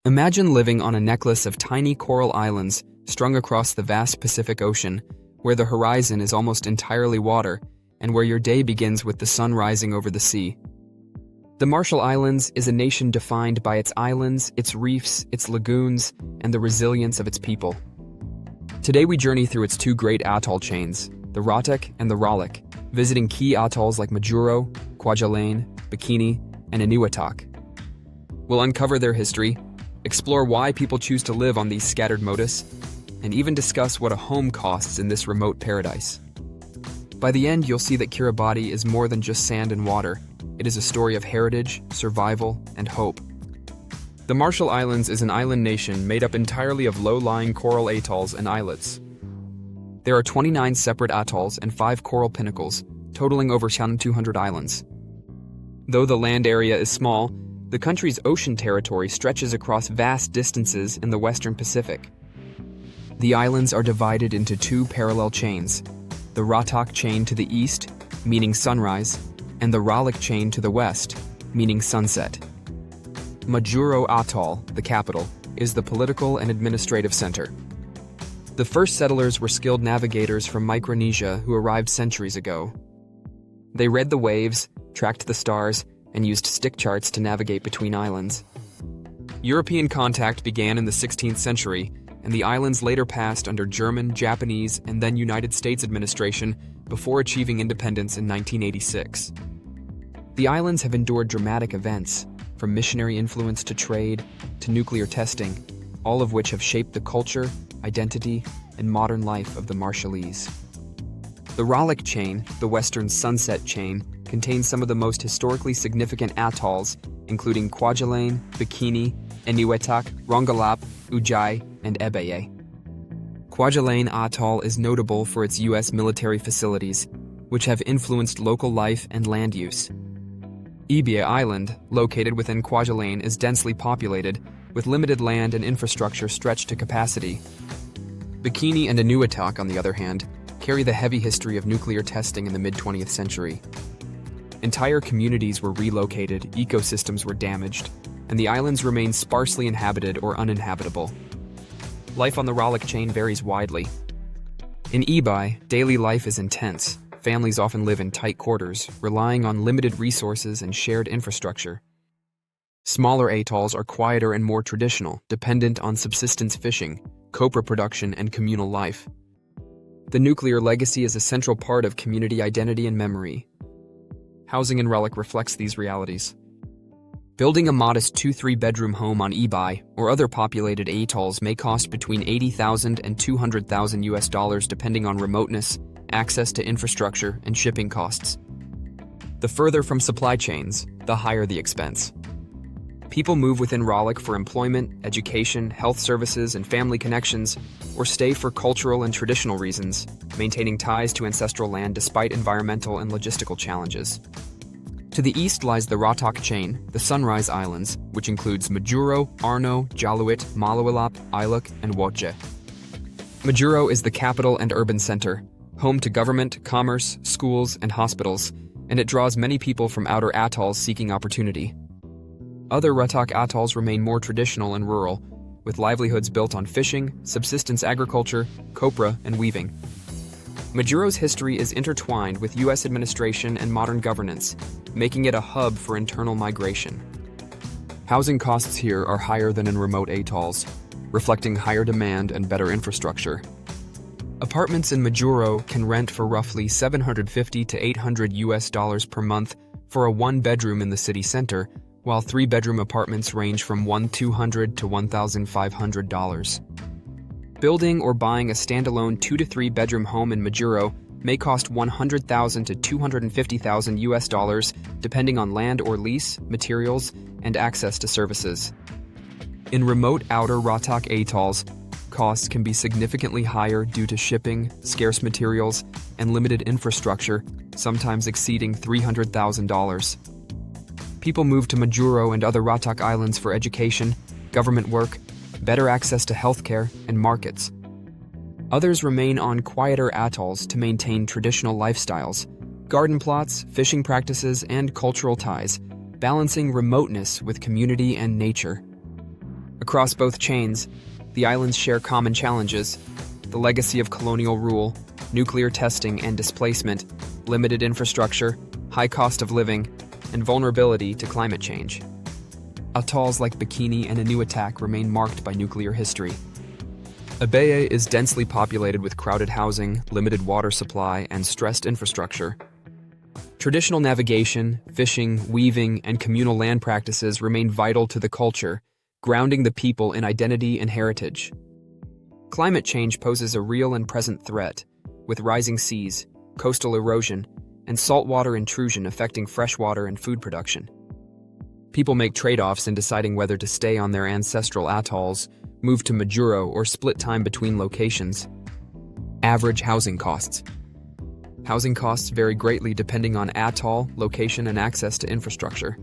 Imagine living on a necklace of tiny coral islands strung across the vast Pacific Ocean, where the horizon is almost entirely water, and where your day begins with the sun rising over the sea. The Marshall Islands is a nation defined by its islands, its reefs, its lagoons, and the resilience of its people. Today we journey through its two great atoll chains, the Ratak and the Ralik, visiting key atolls like Majuro, Kwajalein, Bikini, and Enewetak. We'll uncover their history, explore why people choose to live on these scattered motus, and even discuss what a home costs in this remote paradise. By the end, you'll see that Kiribati is more than just sand and water. It is a story of heritage, survival, and hope. The Marshall Islands is an island nation made up entirely of low-lying coral atolls and islets. There are 29 separate atolls and 5 coral pinnacles, totaling over 200 islands. Though the land area is small, the country's ocean territory stretches across vast distances in the western Pacific. The islands are divided into 2 parallel chains, the Ratak chain to the east, meaning sunrise, and the Ralik chain to the west, meaning sunset. Majuro Atoll, the capital, is the political and administrative center. The first settlers were skilled navigators from Micronesia who arrived centuries ago. They read the waves, tracked the stars, and used stick charts to navigate between islands. European contact began in the 16th century, and the islands later passed under German, Japanese, and then United States administration before achieving independence in 1986. The islands have endured dramatic events, from missionary influence to trade to nuclear testing, all of which have shaped the culture, identity, and modern life of the Marshallese. The Ralik chain, the western sunset chain, contains some of the most historically significant atolls, including Kwajalein, Bikini, Enewetak, Rongelap, Ujai, and Ebeye. Kwajalein Atoll is notable for its U.S. military facilities, which have influenced local life and land use. Ebeye Island, located within Kwajalein, is densely populated, with limited land and infrastructure stretched to capacity. Bikini and Enewetak, on the other hand, carry the heavy history of nuclear testing in the mid-20th century. Entire communities were relocated, ecosystems were damaged, and the islands remain sparsely inhabited or uninhabitable. Life on the Ralik chain varies widely. In Ebeye, daily life is intense. Families often live in tight quarters, relying on limited resources and shared infrastructure. Smaller atolls are quieter and more traditional, dependent on subsistence fishing, copra production, and communal life. The nuclear legacy is a central part of community identity and memory. Housing in Ralik reflects these realities. Building a modest 2-3 bedroom home on Ebeye or other populated atolls may cost between $80,000 and $200,000 depending on remoteness, access to infrastructure, and shipping costs. The further from supply chains, the higher the expense. People move within Ralik for employment, education, health services, and family connections, or stay for cultural and traditional reasons, maintaining ties to ancestral land despite environmental and logistical challenges. To the east lies the Ratak chain, the Sunrise Islands, which includes Majuro, Arno, Jaluit, Malawalap, Iluk, and Woche. Majuro is the capital and urban center, home to government, commerce, schools, and hospitals, and it draws many people from outer atolls seeking opportunity. Other Ratak atolls remain more traditional and rural, with livelihoods built on fishing, subsistence agriculture, copra, and weaving. Majuro's history is intertwined with U.S. administration and modern governance, making it a hub for internal migration. Housing costs here are higher than in remote atolls, reflecting higher demand and better infrastructure. Apartments in Majuro can rent for roughly $750 to $800 per month for a 1-bedroom in the city center, while 3-bedroom apartments range from $1,200 to $1,500. Building or buying a standalone 2 to 3 bedroom home in Majuro may cost $100,000 to $250,000 depending on land or lease, materials, and access to services. In remote outer Ratak atolls, costs can be significantly higher due to shipping, scarce materials, and limited infrastructure, sometimes exceeding $300,000. People move to Majuro and other Ratak islands for education, government work, better access to healthcare, and markets. Others remain on quieter atolls to maintain traditional lifestyles, garden plots, fishing practices, and cultural ties, balancing remoteness with community and nature. Across both chains, the islands share common challenges: the legacy of colonial rule, nuclear testing and displacement, limited infrastructure, high cost of living, and vulnerability to climate change. Atolls like Bikini and Ratak remain marked by nuclear history. Abaya is densely populated with crowded housing, limited water supply, and stressed infrastructure. Traditional navigation, fishing, weaving, and communal land practices remain vital to the culture, grounding the people in identity and heritage. Climate change poses a real and present threat, with rising seas, coastal erosion, and saltwater intrusion affecting freshwater and food production. People make trade-offs in deciding whether to stay on their ancestral atolls, move to Majuro, or split time between locations. Average housing costs. Housing costs vary greatly depending on atoll, location, and access to infrastructure.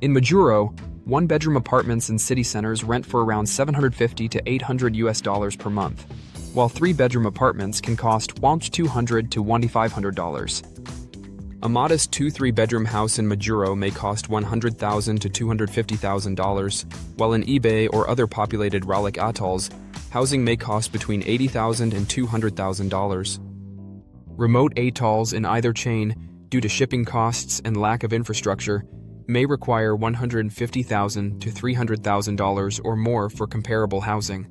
In Majuro, one-bedroom apartments in city centers rent for around $750 to $800 per month, while three-bedroom apartments can cost $200 to $2,500. A modest 2-3-bedroom house in Majuro may cost $100,000 to $250,000, while in Ibe or other populated Ralik atolls, housing may cost between $80,000 and $200,000. Remote atolls in either chain, due to shipping costs and lack of infrastructure, may require $150,000 to $300,000 or more for comparable housing.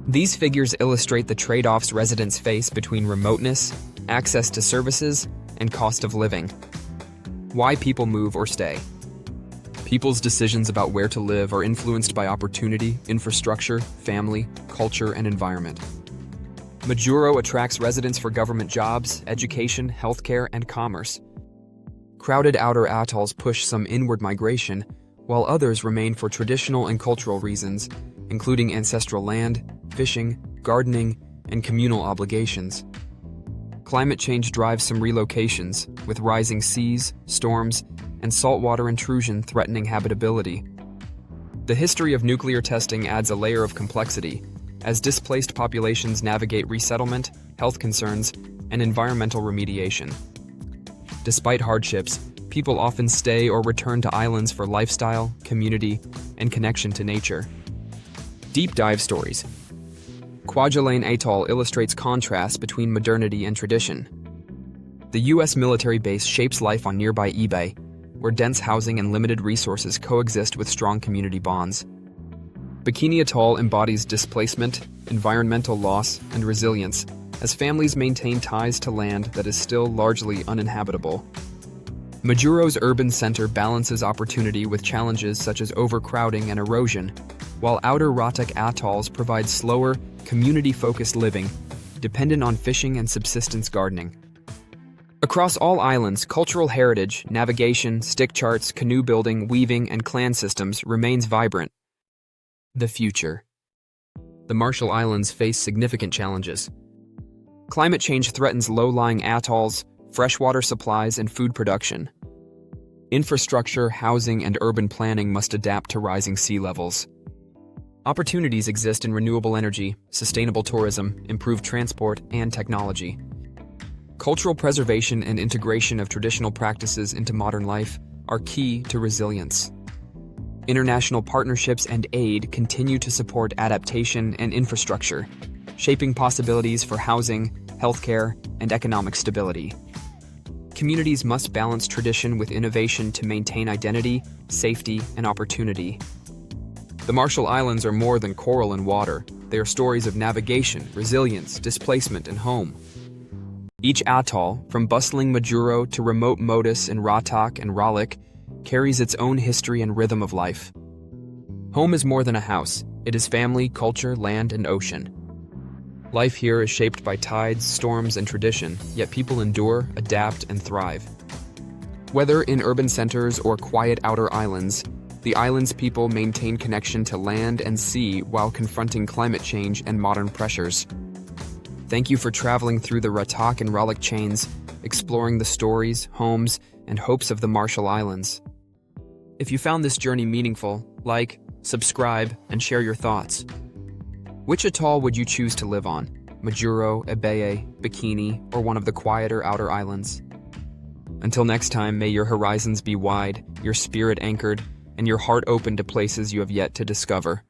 These figures illustrate the trade-offs residents face between remoteness, access to services, and cost of living. Why people move or stay. People's decisions about where to live are influenced by opportunity, infrastructure, family, culture, and environment. Majuro attracts residents for government jobs, education, healthcare, and commerce. Crowded outer atolls push some inward migration, while others remain for traditional and cultural reasons, including ancestral land, fishing, gardening, and communal obligations. Climate change drives some relocations, with rising seas, storms, and saltwater intrusion threatening habitability. The history of nuclear testing adds a layer of complexity, as displaced populations navigate resettlement, health concerns, and environmental remediation. Despite hardships, people often stay or return to islands for lifestyle, community, and connection to nature. Deep dive stories. Kwajalein Atoll illustrates contrasts between modernity and tradition. The U.S. military base shapes life on nearby Ibe, where dense housing and limited resources coexist with strong community bonds. Bikini Atoll embodies displacement, environmental loss, and resilience, as families maintain ties to land that is still largely uninhabitable. Majuro's urban center balances opportunity with challenges such as overcrowding and erosion, while outer Ratak atolls provide slower, community-focused living, dependent on fishing and subsistence gardening. Across all islands, cultural heritage, navigation, stick charts, canoe building, weaving, and clan systems remains vibrant. The future. The Marshall Islands face significant challenges. Climate change threatens low-lying atolls, freshwater supplies, and food production. Infrastructure, housing, and urban planning must adapt to rising sea levels. Opportunities exist in renewable energy, sustainable tourism, improved transport, and technology. Cultural preservation and integration of traditional practices into modern life are key to resilience. International partnerships and aid continue to support adaptation and infrastructure, shaping possibilities for housing, healthcare, and economic stability. Communities must balance tradition with innovation to maintain identity, safety, and opportunity. The Marshall Islands are more than coral and water. They are stories of navigation, resilience, displacement, and home. Each atoll, from bustling Majuro to remote Modus in Ratak and Ralik, carries its own history and rhythm of life. Home is more than a house. It is family, culture, land, and ocean. Life here is shaped by tides, storms, and tradition, yet people endure, adapt, and thrive. Whether in urban centers or quiet outer islands, the island's people maintain connection to land and sea while confronting climate change and modern pressures. Thank you for traveling through the Ratak and Ralik chains, exploring the stories, homes, and hopes of the Marshall Islands. If you found this journey meaningful, like, subscribe, and share your thoughts. Which atoll would you choose to live on? Majuro, Ebeye, Bikini, or one of the quieter outer islands? Until next time, may your horizons be wide, your spirit anchored, and your heart open to places you have yet to discover.